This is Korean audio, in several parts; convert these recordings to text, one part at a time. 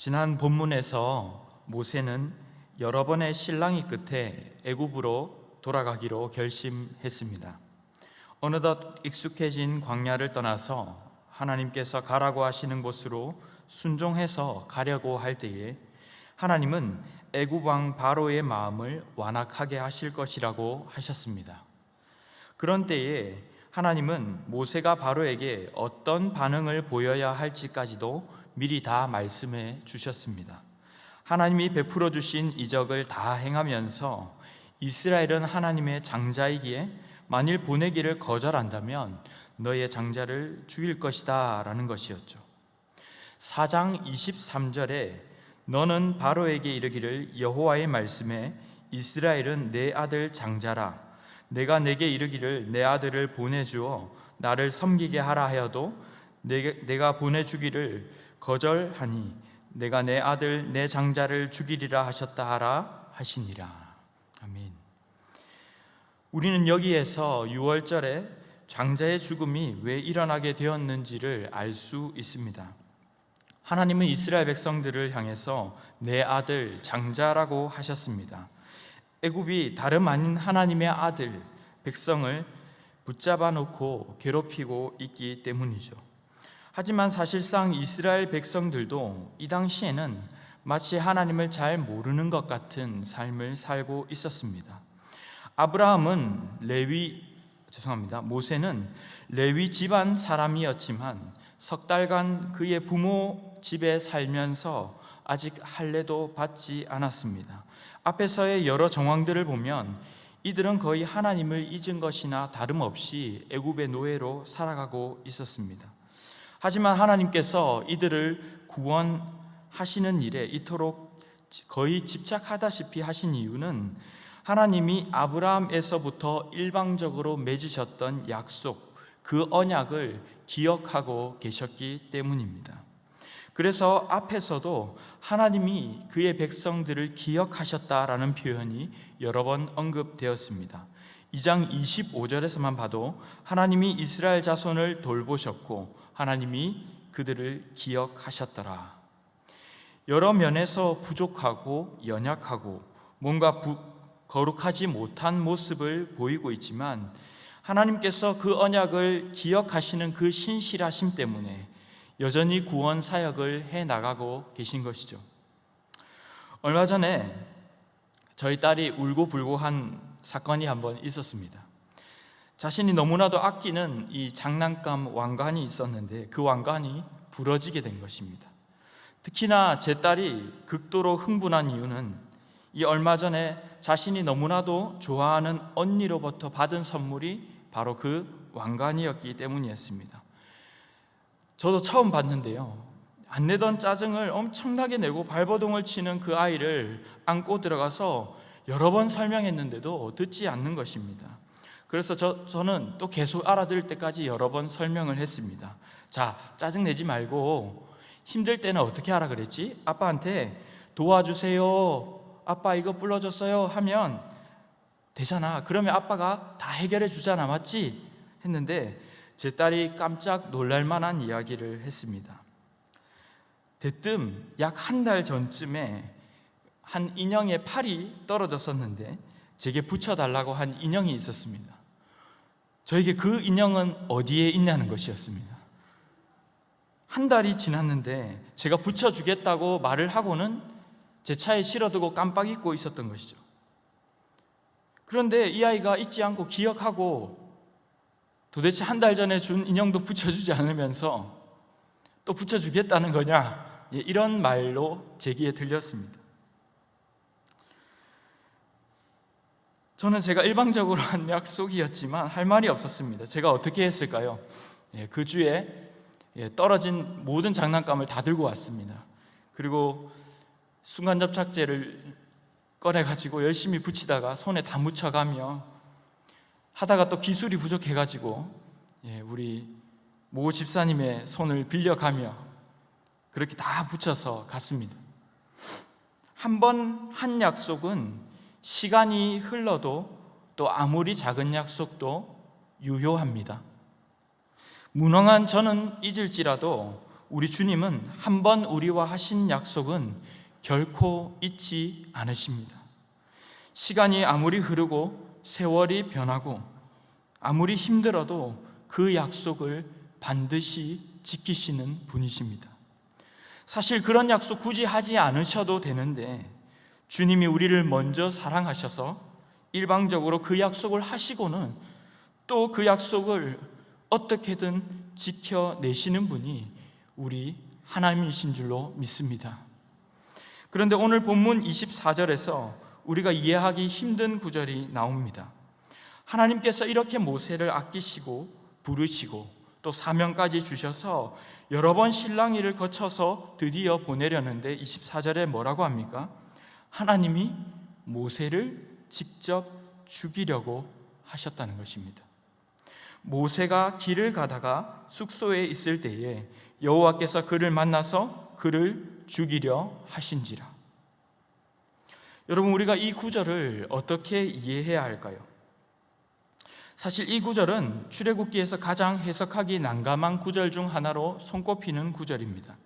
지난 본문에서 모세는 여러 번의 실랑이 끝에 애굽으로 돌아가기로 결심했습니다. 어느덧 익숙해진 광야를 떠나서 하나님께서 가라고 하시는 곳으로 순종해서 가려고 할 때에 하나님은 애굽 왕 바로의 마음을 완악하게 하실 것이라고 하셨습니다. 그런 때에 하나님은 모세가 바로에게 어떤 반응을 보여야 할지까지도 미리 다 말씀해 주셨습니다. 하나님이 베풀어 주신 이적을 다 행하면서 이스라엘은 하나님의 장자이기에 만일 보내기를 거절한다면 너의 장자를 죽일 것이다 라는 것이었죠. 4장 23절에 너는 바로에게 이르기를 여호와의 말씀에 이스라엘은 내 아들 장자라 내가 내게 이르기를 내 아들을 보내주어 나를 섬기게 하라 하여도 내가 보내주기를 거절하니 내가 내 아들 내 장자를 죽이리라 하셨다 하라 하시니라. 아멘. 우리는 여기에서 6월절에 장자의 죽음이 왜 일어나게 되었는지를 알 수 있습니다. 하나님은 이스라엘 백성들을 향해서 내 아들 장자라고 하셨습니다. 애굽이 다름 아닌 하나님의 아들 백성을 붙잡아 놓고 괴롭히고 있기 때문이죠. 하지만 사실상 이스라엘 백성들도 이 당시에는 마치 하나님을 잘 모르는 것 같은 삶을 살고 있었습니다. 모세는 레위 집안 사람이었지만 석 달간 그의 부모 집에 살면서 아직 할례도 받지 않았습니다. 앞에서의 여러 정황들을 보면 이들은 거의 하나님을 잊은 것이나 다름없이 애굽의 노예로 살아가고 있었습니다. 하지만 하나님께서 이들을 구원하시는 일에 이토록 거의 집착하다시피 하신 이유는 하나님이 아브라함에서부터 일방적으로 맺으셨던 약속, 그 언약을 기억하고 계셨기 때문입니다. 그래서 앞에서도 하나님이 그의 백성들을 기억하셨다라는 표현이 여러 번 언급되었습니다. 2장 25절에서만 봐도 하나님이 이스라엘 자손을 돌보셨고 하나님이 그들을 기억하셨더라. 여러 면에서 부족하고 연약하고 뭔가 거룩하지 못한 모습을 보이고 있지만 하나님께서 그 언약을 기억하시는 그 신실하심 때문에 여전히 구원 사역을 해나가고 계신 것이죠. 얼마 전에 저희 딸이 울고불고 한 사건이 한번 있었습니다. 자신이 너무나도 아끼는 이 장난감 왕관이 있었는데 그 왕관이 부러지게 된 것입니다. 특히나 제 딸이 극도로 흥분한 이유는 이 얼마 전에 자신이 너무나도 좋아하는 언니로부터 받은 선물이 바로 그 왕관이었기 때문이었습니다. 저도 처음 봤는데요, 안 내던 짜증을 엄청나게 내고 발버둥을 치는 그 아이를 안고 들어가서 여러 번 설명했는데도 듣지 않는 것입니다. 그래서 저는 또 계속 알아들을 때까지 여러 번 설명을 했습니다. 자, 짜증내지 말고 힘들 때는 어떻게 하라 그랬지? 아빠한테 도와주세요, 아빠 이거 불러줬어요 하면 되잖아. 그러면 아빠가 다 해결해 주잖아, 맞지? 했는데 제 딸이 깜짝 놀랄 만한 이야기를 했습니다. 대뜸 약 한 달 전쯤에 한 인형의 팔이 떨어졌었는데 제게 붙여달라고 한 인형이 있었습니다. 저에게 그 인형은 어디에 있냐는 것이었습니다. 한 달이 지났는데 제가 붙여주겠다고 말을 하고는 제 차에 실어두고 깜빡 잊고 있었던 것이죠. 그런데 이 아이가 잊지 않고 기억하고 도대체 한 달 전에 준 인형도 붙여주지 않으면서 또 붙여주겠다는 거냐, 이런 말로 제 귀에 들렸습니다. 저는 제가 일방적으로 한 약속이었지만 할 말이 없었습니다. 제가 어떻게 했을까요? 그 주에 떨어진 모든 장난감을 다 들고 왔습니다. 그리고 순간접착제를 꺼내가지고 열심히 붙이다가 손에 다 묻혀가며 하다가 또 기술이 부족해가지고 우리 모 집사님의 손을 빌려가며 그렇게 다 붙여서 갔습니다. 한 번 한 약속은 시간이 흘러도 또 아무리 작은 약속도 유효합니다. 무능한 저는 잊을지라도 우리 주님은 한 번 우리와 하신 약속은 결코 잊지 않으십니다. 시간이 아무리 흐르고 세월이 변하고 아무리 힘들어도 그 약속을 반드시 지키시는 분이십니다. 사실 그런 약속 굳이 하지 않으셔도 되는데 주님이 우리를 먼저 사랑하셔서 일방적으로 그 약속을 하시고는 또 그 약속을 어떻게든 지켜내시는 분이 우리 하나님이신 줄로 믿습니다. 그런데 오늘 본문 24절에서 우리가 이해하기 힘든 구절이 나옵니다. 하나님께서 이렇게 모세를 아끼시고 부르시고 또 사명까지 주셔서 여러 번 실랑이를 거쳐서 드디어 보내려는데 24절에 뭐라고 합니까? 하나님이 모세를 직접 죽이려고 하셨다는 것입니다. 모세가 길을 가다가 숙소에 있을 때에 여호와께서 그를 만나서 그를 죽이려 하신지라. 여러분, 우리가 이 구절을 어떻게 이해해야 할까요? 사실 이 구절은 출애굽기에서 가장 해석하기 난감한 구절 중 하나로 손꼽히는 구절입니다.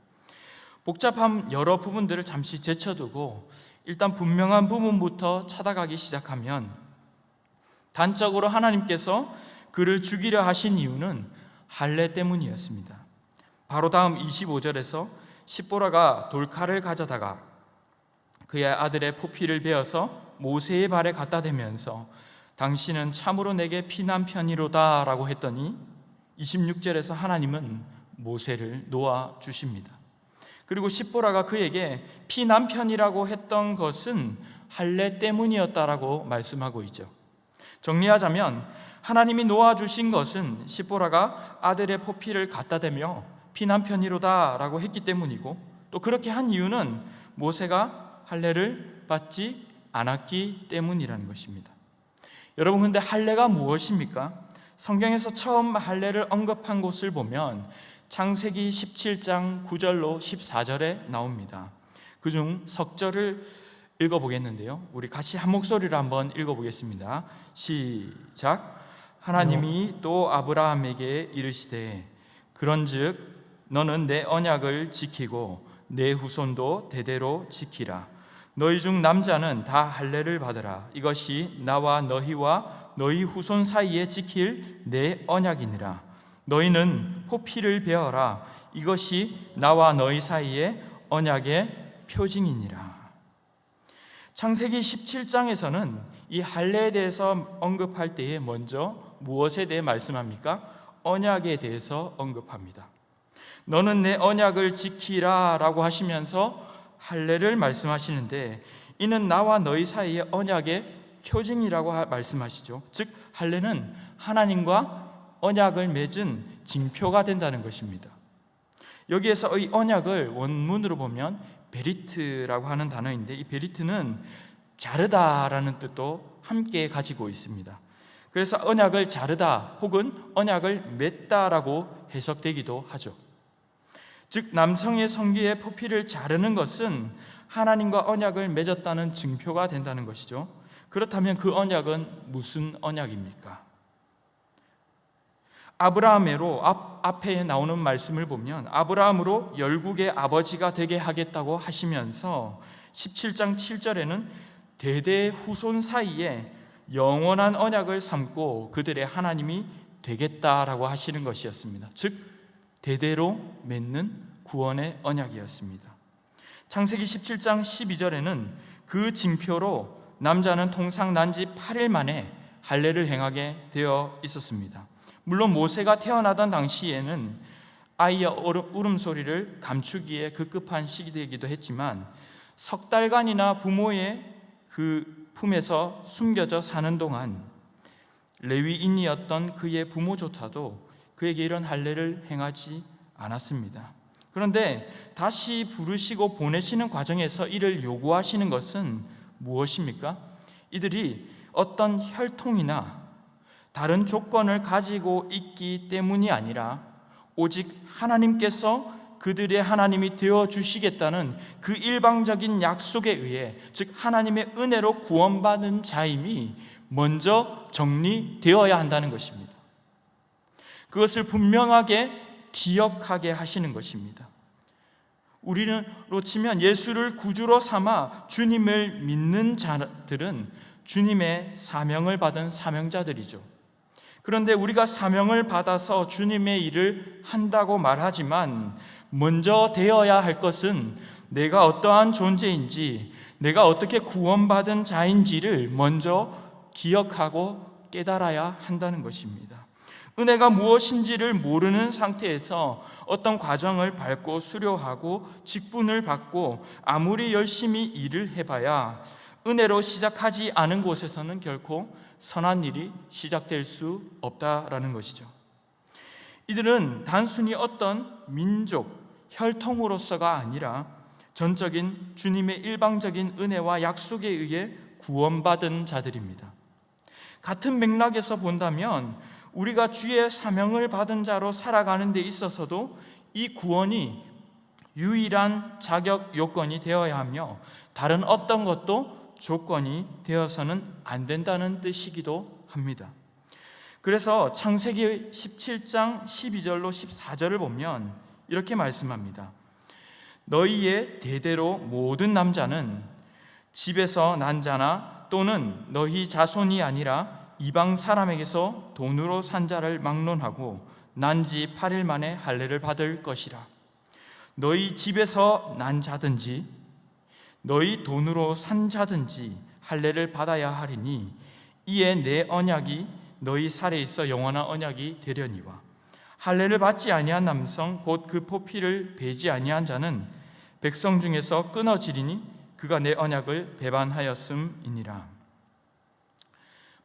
복잡한 여러 부분들을 잠시 제쳐두고 일단 분명한 부분부터 찾아가기 시작하면 단적으로 하나님께서 그를 죽이려 하신 이유는 할례 때문이었습니다. 바로 다음 25절에서 십보라가 돌칼을 가져다가 그의 아들의 포피를 베어서 모세의 발에 갖다 대면서 당신은 참으로 내게 피난편이로다 라고 했더니 26절에서 하나님은 모세를 놓아주십니다. 그리고 십보라가 그에게 피난편이라고 했던 것은 할례 때문이었다라고 말씀하고 있죠. 정리하자면 하나님이 놓아주신 것은 십보라가 아들의 포피를 갖다 대며 피난편이로다 라고 했기 때문이고, 또 그렇게 한 이유는 모세가 할례를 받지 않았기 때문이라는 것입니다. 여러분, 근데 할례가 무엇입니까? 성경에서 처음 할례를 언급한 곳을 보면 창세기 17장 9절로 14절에 나옵니다. 그중 석절을 읽어보겠는데요, 우리 같이 한 목소리로 한번 읽어보겠습니다. 시작. 하나님이 또 아브라함에게 이르시되 그런즉 너는 내 언약을 지키고 내 후손도 대대로 지키라. 너희 중 남자는 다 할례를 받으라. 이것이 나와 너희와 너희 후손 사이에 지킬 내 언약이니라. 너희는 포피를 베어라. 이것이 나와 너희 사이에 언약의 표징이니라. 창세기 17장에서는 이 할례에 대해서 언급할 때에 먼저 무엇에 대해 말씀합니까? 언약에 대해서 언급합니다. 너는 내 언약을 지키라 라고 하시면서 할례를 말씀하시는데, 이는 나와 너희 사이의 언약의 표징이라고 말씀하시죠. 즉 할례는 하나님과 언약을 맺은 징표가 된다는 것입니다. 여기에서 이 언약을 원문으로 보면 베리트라고 하는 단어인데, 이 베리트는 자르다라는 뜻도 함께 가지고 있습니다. 그래서 언약을 자르다 혹은 언약을 맺다라고 해석되기도 하죠. 즉 남성의 성기의 포피를 자르는 것은 하나님과 언약을 맺었다는 증표가 된다는 것이죠. 그렇다면 그 언약은 무슨 언약입니까? 아브라함으로 앞에 나오는 말씀을 보면 아브라함으로 열국의 아버지가 되게 하겠다고 하시면서 17장 7절에는 대대 후손 사이에 영원한 언약을 삼고 그들의 하나님이 되겠다라고 하시는 것이었습니다. 즉 대대로 맺는 구원의 언약이었습니다. 창세기 17장 12절에는 그 징표로 남자는 통상 난지 8일 만에 할례를 행하게 되어 있었습니다. 물론 모세가 태어나던 당시에는 아이의 울음소리를 감추기에 급급한 시기이기도 했지만 석 달간이나 부모의 그 품에서 숨겨져 사는 동안 레위인이었던 그의 부모조차도 그에게 이런 할례를 행하지 않았습니다. 그런데 다시 부르시고 보내시는 과정에서 이를 요구하시는 것은 무엇입니까? 이들이 어떤 혈통이나 다른 조건을 가지고 있기 때문이 아니라 오직 하나님께서 그들의 하나님이 되어주시겠다는 그 일방적인 약속에 의해, 즉 하나님의 은혜로 구원받은 자임이 먼저 정리되어야 한다는 것입니다. 그것을 분명하게 기억하게 하시는 것입니다. 우리로 치면 예수를 구주로 삼아 주님을 믿는 자들은 주님의 사명을 받은 사명자들이죠. 그런데 우리가 사명을 받아서 주님의 일을 한다고 말하지만 먼저 되어야 할 것은 내가 어떠한 존재인지, 내가 어떻게 구원받은 자인지를 먼저 기억하고 깨달아야 한다는 것입니다. 은혜가 무엇인지를 모르는 상태에서 어떤 과정을 밟고 수료하고 직분을 받고 아무리 열심히 일을 해봐야 은혜로 시작하지 않은 곳에서는 결코 선한 일이 시작될 수 없다라는 것이죠. 이들은 단순히 어떤 민족, 혈통으로서가 아니라 전적인 주님의 일방적인 은혜와 약속에 의해 구원받은 자들입니다. 같은 맥락에서 본다면 우리가 주의 사명을 받은 자로 살아가는 데 있어서도 이 구원이 유일한 자격 요건이 되어야 하며 다른 어떤 것도 조건이 되어서는 안 된다는 뜻이기도 합니다. 그래서 창세기 17장 12절로 14절을 보면 이렇게 말씀합니다. 너희의 대대로 모든 남자는 집에서 난 자나 또는 너희 자손이 아니라 이방 사람에게서 돈으로 산 자를 막론하고 난 지 8일 만에 할례를 받을 것이라. 너희 집에서 난 자든지 너희 돈으로 산 자든지 할례를 받아야 하리니 이에 내 언약이 너희 살에 있어 영원한 언약이 되려니와 할례를 받지 아니한 남성 곧 그 포피를 베지 아니한 자는 백성 중에서 끊어지리니 그가 내 언약을 배반하였음이니라.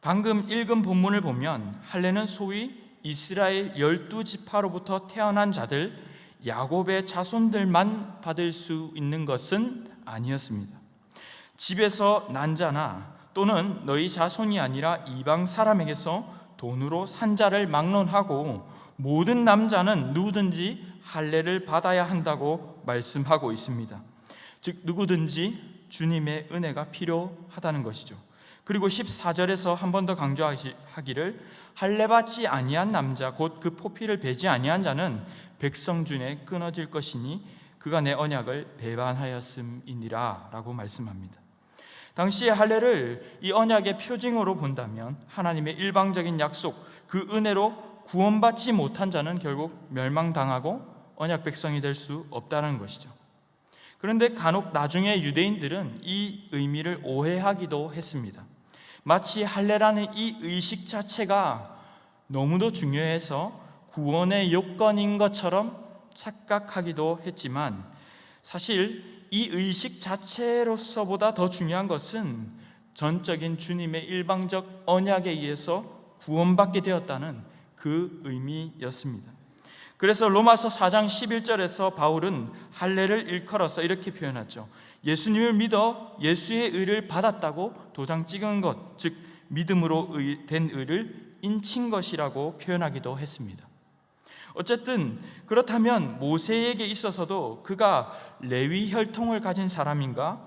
방금 읽은 본문을 보면 할례는 소위 이스라엘 12지파로부터 태어난 자들 야곱의 자손들만 받을 수 있는 것은 아니었습니다. 집에서 난 자나 또는 너희 자손이 아니라 이방 사람에게서 돈으로 산 자를 막론하고 모든 남자는 누구든지 할례를 받아야 한다고 말씀하고 있습니다. 즉 누구든지 주님의 은혜가 필요하다는 것이죠. 그리고 14절에서 한 번 더 강조하기를 할례 받지 아니한 남자 곧 그 포피를 베지 아니한 자는 백성 중에 끊어질 것이니 그가 내 언약을 배반하였음이니라 라고 말씀합니다. 당시의 할례를 이 언약의 표징으로 본다면 하나님의 일방적인 약속, 그 은혜로 구원받지 못한 자는 결국 멸망당하고 언약 백성이 될 수 없다는 것이죠. 그런데 간혹 나중에 유대인들은 이 의미를 오해하기도 했습니다. 마치 할례라는 이 의식 자체가 너무도 중요해서 구원의 요건인 것처럼 착각하기도 했지만 사실 이 의식 자체로서보다 더 중요한 것은 전적인 주님의 일방적 언약에 의해서 구원받게 되었다는 그 의미였습니다. 그래서 로마서 4장 11절에서 바울은 할례를 일컬어서 이렇게 표현하죠. 예수님을 믿어 예수의 의를 받았다고 도장 찍은 것, 즉 믿음으로 된 의를 인친 것이라고 표현하기도 했습니다. 어쨌든 그렇다면 모세에게 있어서도 그가 레위 혈통을 가진 사람인가,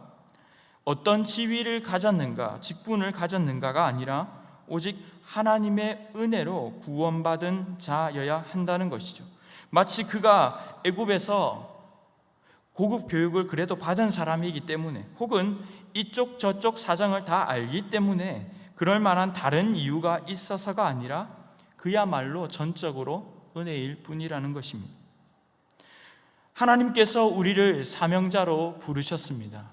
어떤 지위를 가졌는가, 직분을 가졌는가가 아니라 오직 하나님의 은혜로 구원받은 자여야 한다는 것이죠. 마치 그가 애굽에서 고급 교육을 그래도 받은 사람이기 때문에 혹은 이쪽 저쪽 사정을 다 알기 때문에 그럴 만한 다른 이유가 있어서가 아니라 그야말로 전적으로 은혜일 뿐이라는 것입니다. 하나님께서 우리를 사명자로 부르셨습니다.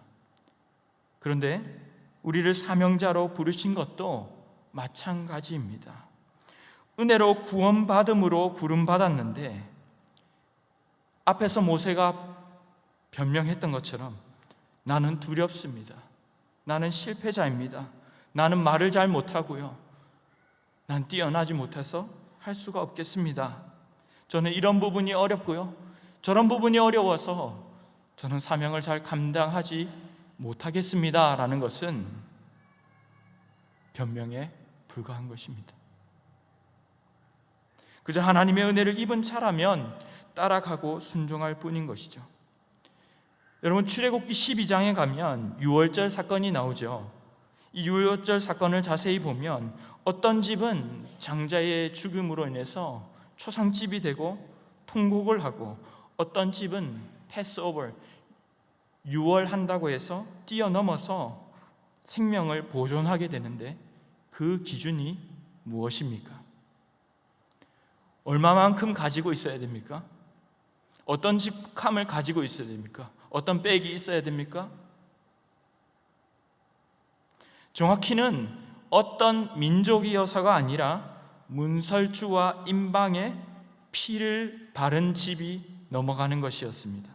그런데 우리를 사명자로 부르신 것도 마찬가지입니다. 은혜로 구원받음으로 부름받았는데 앞에서 모세가 변명했던 것처럼 나는 두렵습니다. 나는 실패자입니다. 나는 말을 잘 못하고요. 난 뛰어나지 못해서 할 수가 없겠습니다. 저는 이런 부분이 어렵고요. 저런 부분이 어려워서 저는 사명을 잘 감당하지 못하겠습니다. 라는 것은 변명에 불과한 것입니다. 그저 하나님의 은혜를 입은 차라면 따라가고 순종할 뿐인 것이죠. 여러분 출애굽기 12장에 가면 유월절 사건이 나오죠. 이 유월절 사건을 자세히 보면 어떤 집은 장자의 죽음으로 인해서 초상집이 되고 통곡을 하고 어떤 집은 패스오버 유월한다고 해서 뛰어넘어서 생명을 보존하게 되는데 그 기준이 무엇입니까? 얼마만큼 가지고 있어야 됩니까? 어떤 직함을 가지고 있어야 됩니까? 어떤 백이 있어야 됩니까? 정확히는 어떤 민족이어서가 아니라 문설주와 임방에 피를 바른 집이 넘어가는 것이었습니다.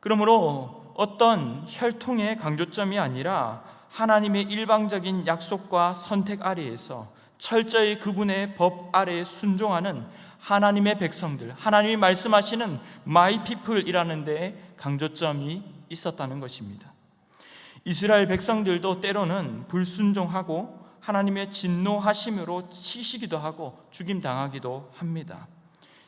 그러므로 어떤 혈통의 강조점이 아니라 하나님의 일방적인 약속과 선택 아래에서 철저히 그분의 법 아래에 순종하는 하나님의 백성들, 하나님이 말씀하시는 My People이라는 데에 강조점이 있었다는 것입니다. 이스라엘 백성들도 때로는 불순종하고 하나님의 진노하심으로 치시기도 하고 죽임당하기도 합니다.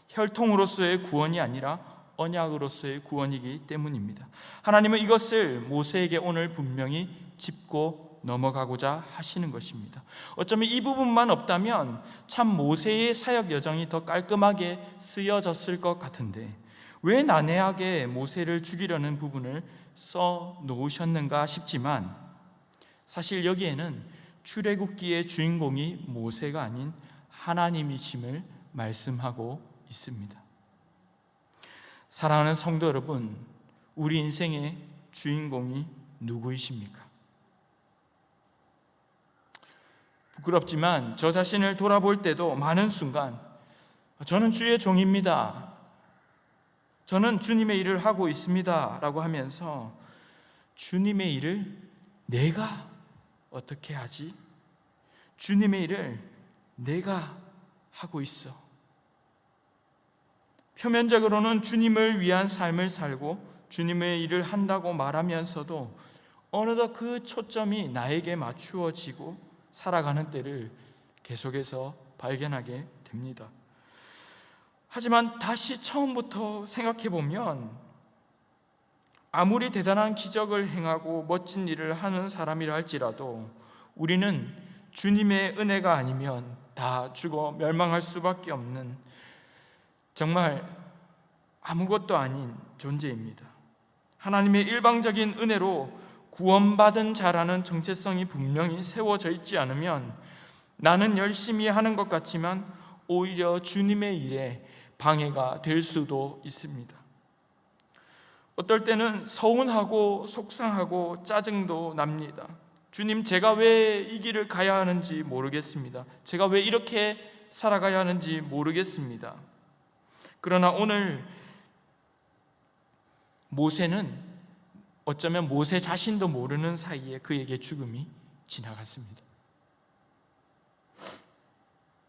혈통으로서의 구원이 아니라 언약으로서의 구원이기 때문입니다. 하나님은 이것을 모세에게 오늘 분명히 짚고 넘어가고자 하시는 것입니다. 어쩌면 이 부분만 없다면 참 모세의 사역 여정이 더 깔끔하게 쓰여졌을 것 같은데 왜 난해하게 모세를 죽이려는 부분을 써 놓으셨는가 싶지만 사실 여기에는 출애굽기의 주인공이 모세가 아닌 하나님이심을 말씀하고 있습니다. 사랑하는 성도 여러분, 우리 인생의 주인공이 누구이십니까? 부끄럽지만 저 자신을 돌아볼 때도 많은 순간 저는 주의 종입니다, 저는 주님의 일을 하고 있습니다 라고 하면서 주님의 일을 내가 어떻게 하지? 주님의 일을 내가 하고 있어. 표면적으로는 주님을 위한 삶을 살고 주님의 일을 한다고 말하면서도 어느덧 그 초점이 나에게 맞추어지고 살아가는 때를 계속해서 발견하게 됩니다. 하지만 다시 처음부터 생각해 보면 아무리 대단한 기적을 행하고 멋진 일을 하는 사람이라 할지라도 우리는 주님의 은혜가 아니면 다 죽어 멸망할 수밖에 없는 정말 아무것도 아닌 존재입니다. 하나님의 일방적인 은혜로 구원받은 자라는 정체성이 분명히 세워져 있지 않으면 나는 열심히 하는 것 같지만 오히려 주님의 일에 방해가 될 수도 있습니다. 어떨 때는 서운하고 속상하고 짜증도 납니다. 주님, 제가 왜 이 길을 가야 하는지 모르겠습니다. 제가 왜 이렇게 살아가야 하는지 모르겠습니다. 그러나 오늘 모세는 어쩌면 모세 자신도 모르는 사이에 그에게 죽음이 지나갔습니다.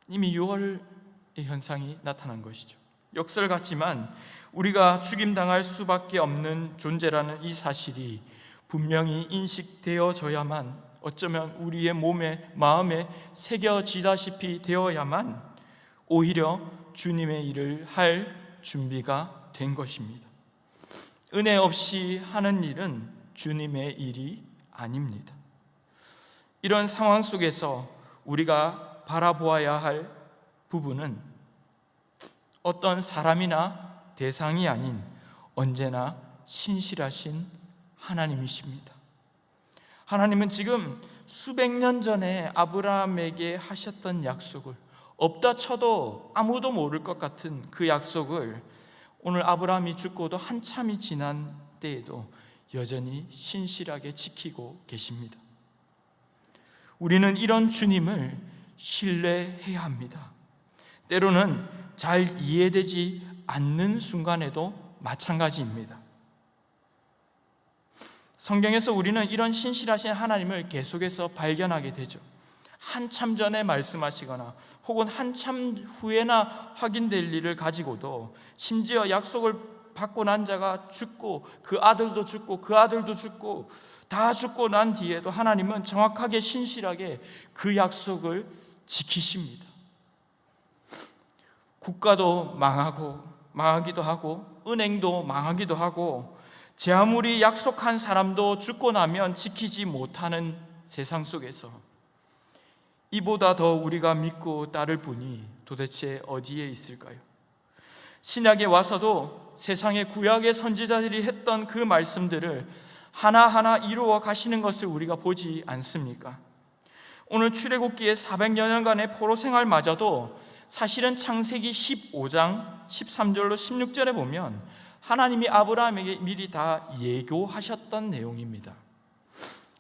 이미 6월의 현상이 나타난 것이죠. 역설 같지만 우리가 죽임당할 수밖에 없는 존재라는 이 사실이 분명히 인식되어져야만, 어쩌면 우리의 몸에 마음에 새겨지다시피 되어야만 오히려 주님의 일을 할 준비가 된 것입니다. 은혜 없이 하는 일은 주님의 일이 아닙니다. 이런 상황 속에서 우리가 바라보아야 할 부분은 어떤 사람이나 대상이 아닌 언제나 신실하신 하나님이십니다. 하나님은 지금 수백 년 전에 아브라함에게 하셨던 약속을, 없다 쳐도 아무도 모를 것 같은 그 약속을 오늘 아브라함이 죽고도 한참이 지난 때에도 여전히 신실하게 지키고 계십니다. 우리는 이런 주님을 신뢰해야 합니다. 때로는 잘 이해되지 않는 순간에도 마찬가지입니다. 성경에서 우리는 이런 신실하신 하나님을 계속해서 발견하게 되죠. 한참 전에 말씀하시거나 혹은 한참 후에나 확인될 일을 가지고도, 심지어 약속을 받고 난 자가 죽고 그 아들도 죽고 그 아들도 죽고 다 죽고 난 뒤에도 하나님은 정확하게 신실하게 그 약속을 지키십니다. 국가도 망하기도 하고 은행도 망하기도 하고 제 아무리 약속한 사람도 죽고 나면 지키지 못하는 세상 속에서 이보다 더 우리가 믿고 따를 분이 도대체 어디에 있을까요? 신약에 와서도 세상의 구약의 선지자들이 했던 그 말씀들을 하나하나 이루어 가시는 것을 우리가 보지 않습니까? 오늘 출애굽기의 400여 년간의 포로 생활마저도 사실은 창세기 15장 13절로 16절에 보면 하나님이 아브라함에게 미리 다 예고하셨던 내용입니다.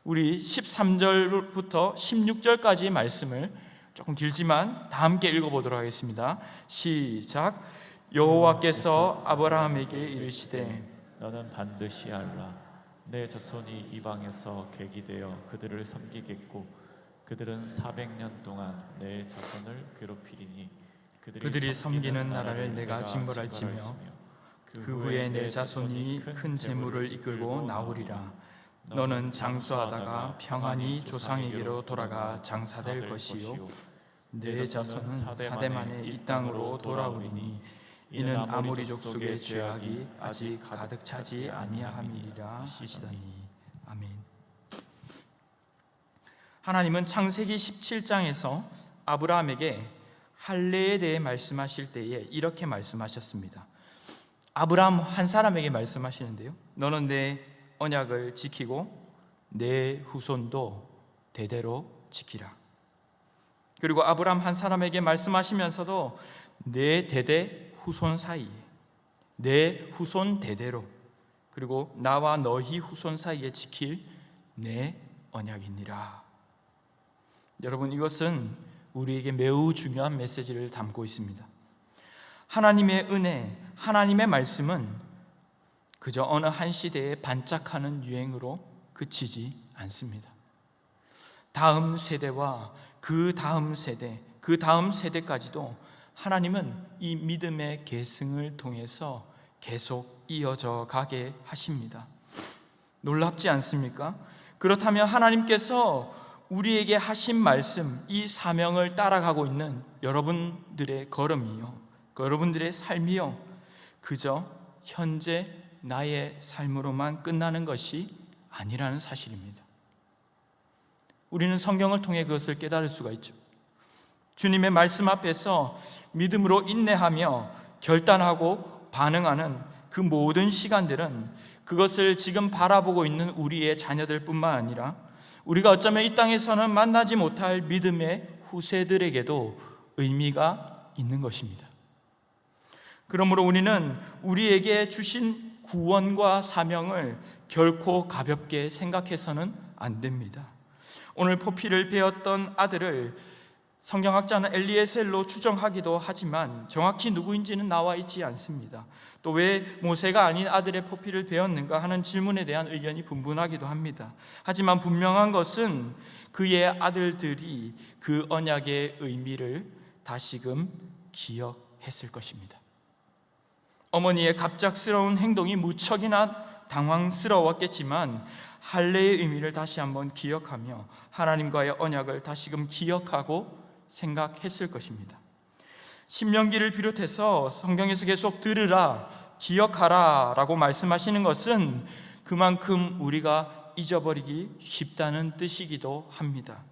우리 13절부터 16절까지의 말씀을 조금 길지만 다 함께 읽어보도록 하겠습니다. 시작. 여호와께서 아브라함에게 이르시되 너는 반드시 알라. 내 자손이 이방에서 객이 되어 그들을 섬기겠고 그들은 400년 동안 내 자손을 괴롭히리니 그들이 섬기는 나라를 내가 징벌할지며 그 후에 내 자손이 큰 재물을 이끌고 나오리라. 너는 장수하다가 평안히 조상에게로 돌아가 장사될 것이요 내 자손은 사대 만에 이 땅으로 돌아오리니 이는 아모리 족속의 죄악이 아직 가득 차지 아니함이리라 하시더니. 아멘. 하나님은 창세기 17장에서 아브라함에게 할례에 대해 말씀하실 때에 이렇게 말씀하셨습니다. 아브라함 한 사람에게 말씀하시는데요, 너는 내 언약을 지키고 내 후손도 대대로 지키라. 그리고 아브라함 한 사람에게 말씀하시면서도 내 대대 후손 사이에, 내 후손 대대로, 그리고 나와 너희 후손 사이에 지킬 내 언약이니라. 여러분, 이것은 우리에게 매우 중요한 메시지를 담고 있습니다. 하나님의 은혜, 하나님의 말씀은 그저 어느 한 시대에 반짝하는 유행으로 그치지 않습니다. 다음 세대와 그 다음 세대, 그 다음 세대까지도 하나님은 이 믿음의 계승을 통해서 계속 이어져 가게 하십니다. 놀랍지 않습니까? 그렇다면 하나님께서 우리에게 하신 말씀, 이 사명을 따라가고 있는 여러분들의 걸음이요, 여러분들의 삶이요, 그저 현재 나의 삶으로만 끝나는 것이 아니라는 사실입니다. 우리는 성경을 통해 그것을 깨달을 수가 있죠. 주님의 말씀 앞에서 믿음으로 인내하며 결단하고 반응하는 그 모든 시간들은 그것을 지금 바라보고 있는 우리의 자녀들 뿐만 아니라 우리가 어쩌면 이 땅에서는 만나지 못할 믿음의 후세들에게도 의미가 있는 것입니다. 그러므로 우리는 우리에게 주신 구원과 사명을 결코 가볍게 생각해서는 안 됩니다. 오늘 포피를 베었던 아들을 성경학자는 엘리에셀로 추정하기도 하지만 정확히 누구인지는 나와 있지 않습니다. 또 왜 모세가 아닌 아들의 포피를 베었는가 하는 질문에 대한 의견이 분분하기도 합니다. 하지만 분명한 것은 그의 아들들이 그 언약의 의미를 다시금 기억했을 것입니다. 어머니의 갑작스러운 행동이 무척이나 당황스러웠겠지만 할례의 의미를 다시 한번 기억하며 하나님과의 언약을 다시금 기억하고 생각했을 것입니다. 신명기를 비롯해서 성경에서 계속 들으라, 기억하라 라고 말씀하시는 것은 그만큼 우리가 잊어버리기 쉽다는 뜻이기도 합니다.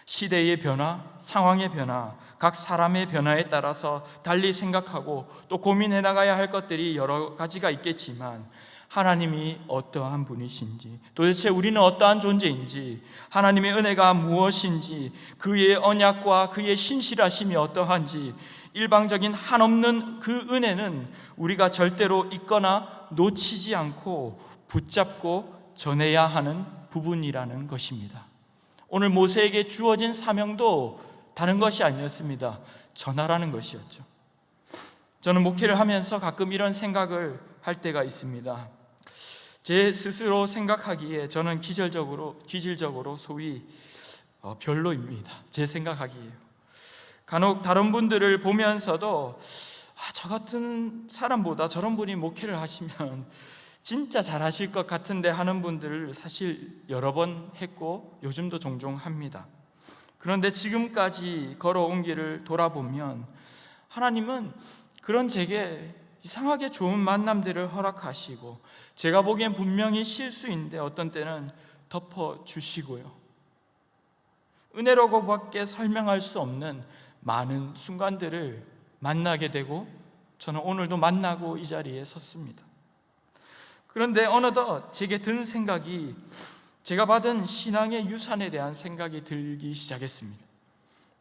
시대의 변화, 상황의 변화, 각 사람의 변화에 따라서 달리 생각하고 또 고민해 나가야 할 것들이 여러 가지가 있겠지만 하나님이 어떠한 분이신지, 도대체 우리는 어떠한 존재인지, 하나님의 은혜가 무엇인지, 그의 언약과 그의 신실하심이 어떠한지, 일방적인 한없는 그 은혜는 우리가 절대로 잊거나 놓치지 않고 붙잡고 전해야 하는 부분이라는 것입니다. 오늘 모세에게 주어진 사명도 다른 것이 아니었습니다. 전하라는 것이었죠. 저는 목회를 하면서 가끔 이런 생각을 할 때가 있습니다. 제 스스로 생각하기에 저는 기질적으로 소위 별로입니다. 제 생각하기에요. 간혹 다른 분들을 보면서도 저 같은 사람보다 저런 분이 목회를 하시면 진짜 잘하실 것 같은데 하는 분들을 사실 여러 번 했고 요즘도 종종 합니다. 그런데 지금까지 걸어온 길을 돌아보면 하나님은 그런 제게 이상하게 좋은 만남들을 허락하시고 제가 보기엔 분명히 실수인데 어떤 때는 덮어주시고요, 은혜라고밖에 설명할 수 없는 많은 순간들을 만나게 되고 저는 오늘도 만나고 이 자리에 섰습니다. 그런데 어느덧 제게 든 생각이, 제가 받은 신앙의 유산에 대한 생각이 들기 시작했습니다.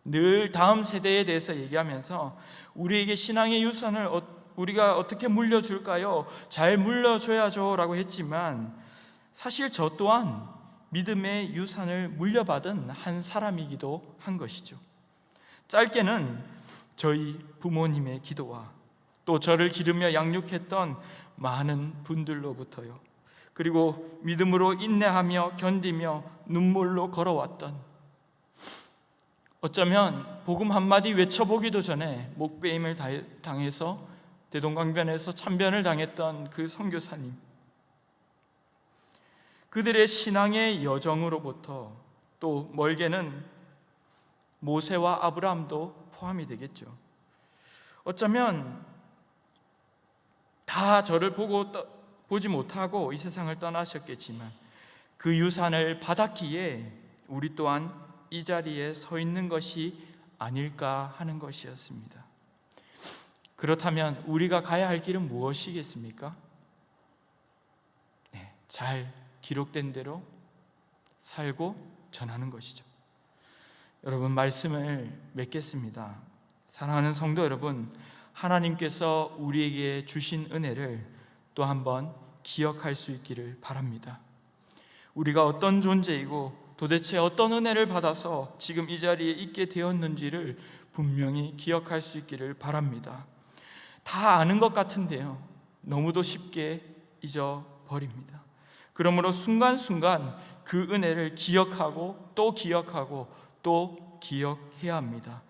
늘 다음 세대에 대해서 얘기하면서 우리에게 신앙의 유산을 우리가 어떻게 물려줄까요? 잘 물려줘야죠 라고 했지만, 사실 저 또한 믿음의 유산을 물려받은 한 사람이기도 한 것이죠. 짧게는 저희 부모님의 기도와 또 저를 기르며 양육했던 많은 분들로부터요, 그리고 믿음으로 인내하며 견디며 눈물로 걸어왔던, 어쩌면 복음 한마디 외쳐보기도 전에 목베임을 당해서 대동강변에서 참변을 당했던 그 선교사님, 그들의 신앙의 여정으로부터, 또 멀게는 모세와 아브라함도 포함이 되겠죠. 어쩌면 다 저를 보지 못하고 이 세상을 떠나셨겠지만 그 유산을 받았기에 우리 또한 이 자리에 서 있는 것이 아닐까 하는 것이었습니다. 그렇다면 우리가 가야 할 길은 무엇이겠습니까? 잘 기록된 대로 살고 전하는 것이죠. 여러분, 말씀을 맺겠습니다. 사랑하는 성도 여러분, 하나님께서 우리에게 주신 은혜를 또 한번 기억할 수 있기를 바랍니다. 우리가 어떤 존재이고 도대체 어떤 은혜를 받아서 지금 이 자리에 있게 되었는지를 분명히 기억할 수 있기를 바랍니다. 다 아는 것 같은데요, 너무도 쉽게 잊어버립니다. 그러므로 순간순간 그 은혜를 기억하고 또 기억하고 또 기억해야 합니다.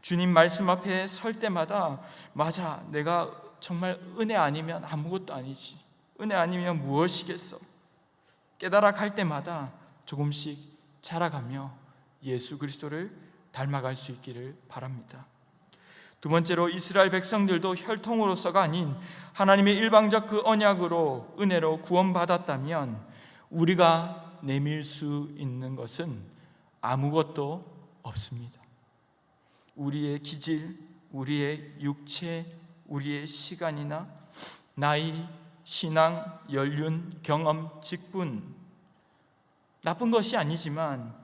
주님 말씀 앞에 설 때마다, 맞아, 내가 정말 은혜 아니면 아무것도 아니지, 은혜 아니면 무엇이겠어, 깨달아 갈 때마다 조금씩 자라가며 예수 그리스도를 닮아갈 수 있기를 바랍니다. 두 번째로, 이스라엘 백성들도 혈통으로서가 아닌 하나님의 일방적 그 언약으로 은혜로 구원받았다면 우리가 내밀 수 있는 것은 아무것도 없습니다. 우리의 기질, 우리의 육체, 우리의 시간이나 나이, 신앙, 연륜, 경험, 직분, 나쁜 것이 아니지만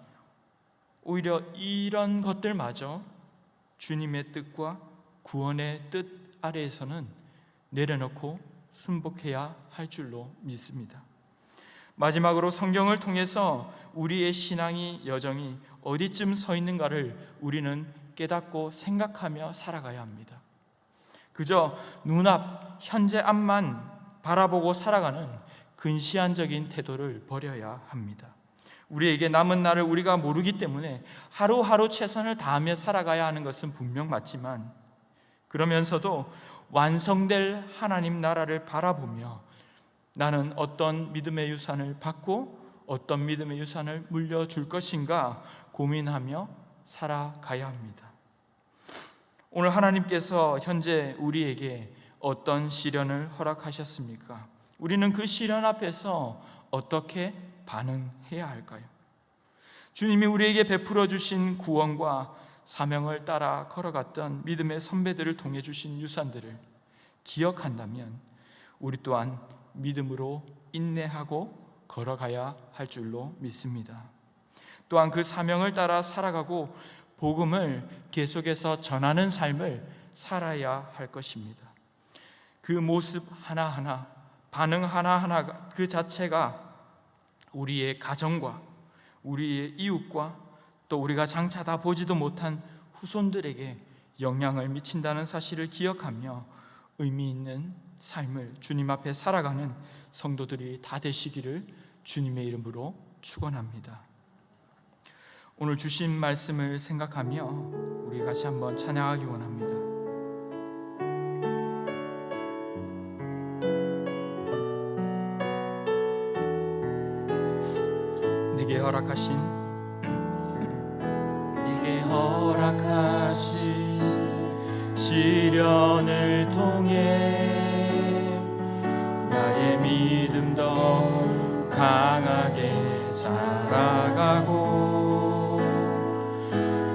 오히려 이런 것들마저 주님의 뜻과 구원의 뜻 아래에서는 내려놓고 순복해야 할 줄로 믿습니다. 마지막으로, 성경을 통해서 우리의 신앙의 여정이 어디쯤 서 있는가를 우리는 깨닫고 생각하며 살아가야 합니다. 그저 눈앞, 현재 앞만 바라보고 살아가는 근시안적인 태도를 버려야 합니다. 우리에게 남은 날을 우리가 모르기 때문에 하루하루 최선을 다하며 살아가야 하는 것은 분명 맞지만, 그러면서도 완성될 하나님 나라를 바라보며 나는 어떤 믿음의 유산을 받고 어떤 믿음의 유산을 물려줄 것인가 고민하며 살아가야 합니다. 오늘 하나님께서 현재 우리에게 어떤 시련을 허락하셨습니까? 우리는 그 시련 앞에서 어떻게 반응해야 할까요? 주님이 우리에게 베풀어 주신 구원과 사명을 따라 걸어갔던 믿음의 선배들을 통해 주신 유산들을 기억한다면 우리 또한 믿음으로 인내하고 걸어가야 할 줄로 믿습니다. 또한 그 사명을 따라 살아가고 복음을 계속해서 전하는 삶을 살아야 할 것입니다. 그 모습 하나하나, 반응 하나하나 그 자체가 우리의 가정과 우리의 이웃과 또 우리가 장차 다 보지도 못한 후손들에게 영향을 미친다는 사실을 기억하며 의미 있는 삶을 주님 앞에 살아가는 성도들이 다 되시기를 주님의 이름으로 축원합니다. 오늘 주신 말씀을 생각하며 우리 같이 한번 찬양하기 원합니다. 내게 허락하신 시련을 통해 나의 믿음 더 강하게 자라가고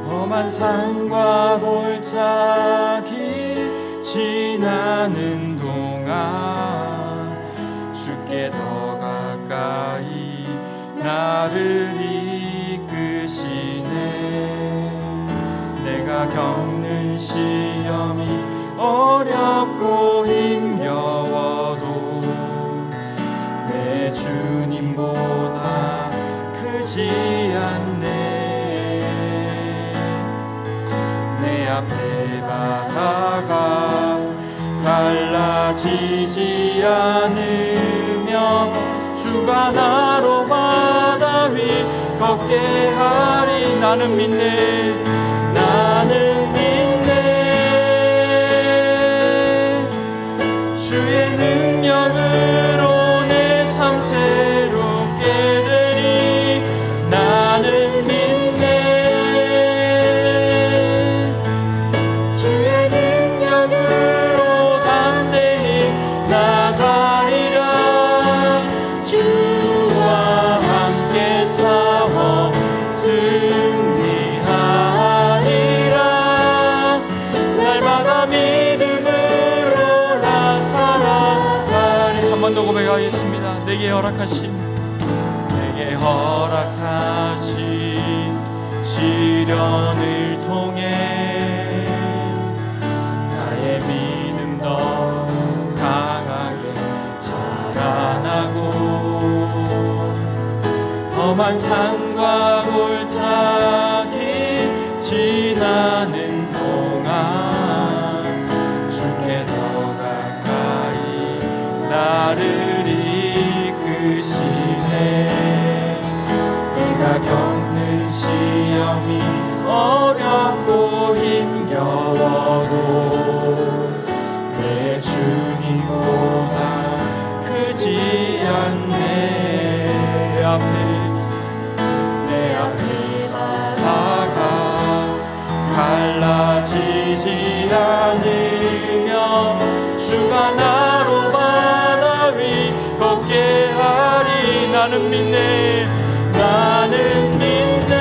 험한 산과 골짜기 지나 주께 더 가까이 나를 이끄시네. 내가 겪는 시험이 어렵고 힘겨워도 내 주님보다 크지 않네. 내 앞에 바다가 갈라지지 않으며 주가 나로 바다 위 걷게 하리. 나는 믿네. 나는 믿네. 주의 능력으로 내 삶 새롭게 되리. 나는 믿네. 주의 능력으로 담대히 나가리라. 주와 함께 싸워 승리하리라. 날마다 믿음으로 나 살아가리. 한 번 더 고백하겠습니다. 내게 허락하신 시련을 통해 나의 믿음 더 강하게 자라나고 험한 산과 골짜기 지나는 동안 주께 더 가까이 나를 이끄시네. 내가 겪는 시험이 어렵고 힘겨워도 내 주님보다 크지 않네. 내 앞에 바다가 갈라지지 않으며 주가 나로 바다 위 걷게 하리. 나는 믿네. 나는 믿네.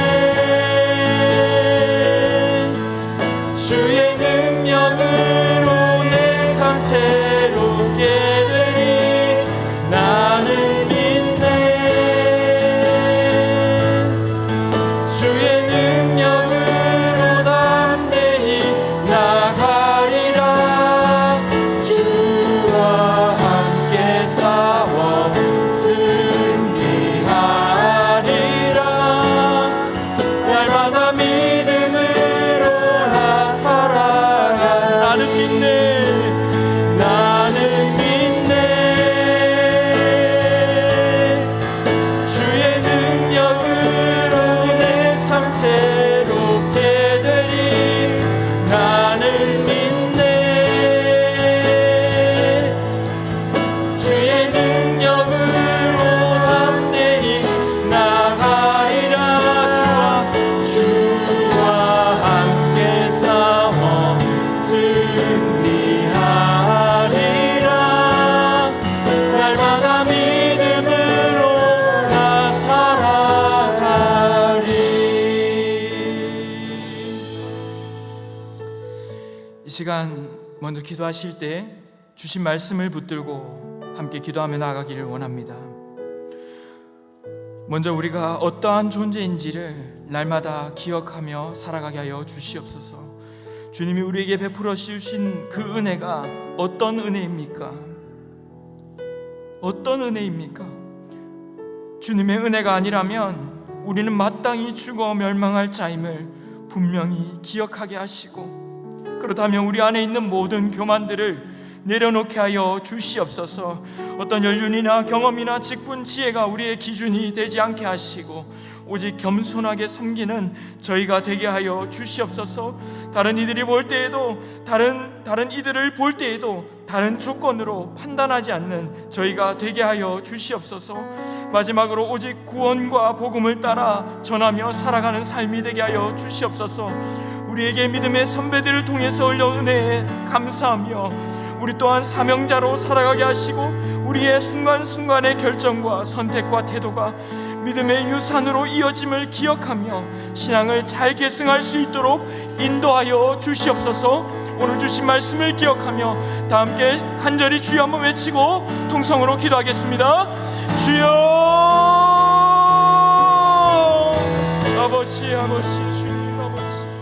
주의 능력으로 내 삶 새롭게 되리. 나는 믿네. 주의 능력으로 담대히 나가리라. 주와 함께 싸워 승리하리라. 날마다 믿음으로 나 살아가. 나는 믿네. 나는 믿네. 주의 능력으로 내 삶 새롭게 되리. 나는 믿네. 주의 능력으로 담대히 나가리라. 주와 함께 싸워 승리하리라. 날마다 믿음으로 나 살아가리. 이 시간 먼저 기도하실 때 주신 말씀을 붙들고 함께 기도하며 나아가기를 원합니다. 먼저 우리가 어떠한 존재인지를 날마다 기억하며 살아가게 하여 주시옵소서. 주님이 우리에게 베풀어 주신 그 은혜가 어떤 은혜입니까? 어떤 은혜입니까? 주님의 은혜가 아니라면 우리는 마땅히 죽어 멸망할 자임을 분명히 기억하게 하시고, 그렇다면 우리 안에 있는 모든 교만들을 내려놓게 하여 주시옵소서. 어떤 연륜이나 경험이나 직분, 지혜가 우리의 기준이 되지 않게 하시고 오직 겸손하게 섬기는 저희가 되게 하여 주시옵소서. 다른 이들이 볼 때에도 다른 이들을 볼 때에도 다른 조건으로 판단하지 않는 저희가 되게 하여 주시옵소서. 마지막으로 오직 구원과 복음을 따라 전하며 살아가는 삶이 되게 하여 주시옵소서. 우리에게 믿음의 선배들을 통해서 흘려온 은혜에 감사하며 우리 또한 사명자로 살아가게 하시고 우리의 순간순간의 결정과 선택과 태도가 믿음의 유산으로 이어짐을 기억하며 신앙을 잘 계승할 수 있도록 인도하여 주시옵소서. 오늘 주신 말씀을 기억하며 다 함께 간절히 주여 한번 외치고 통성으로 기도하겠습니다. 주여, 아버지, 주님, 아버지.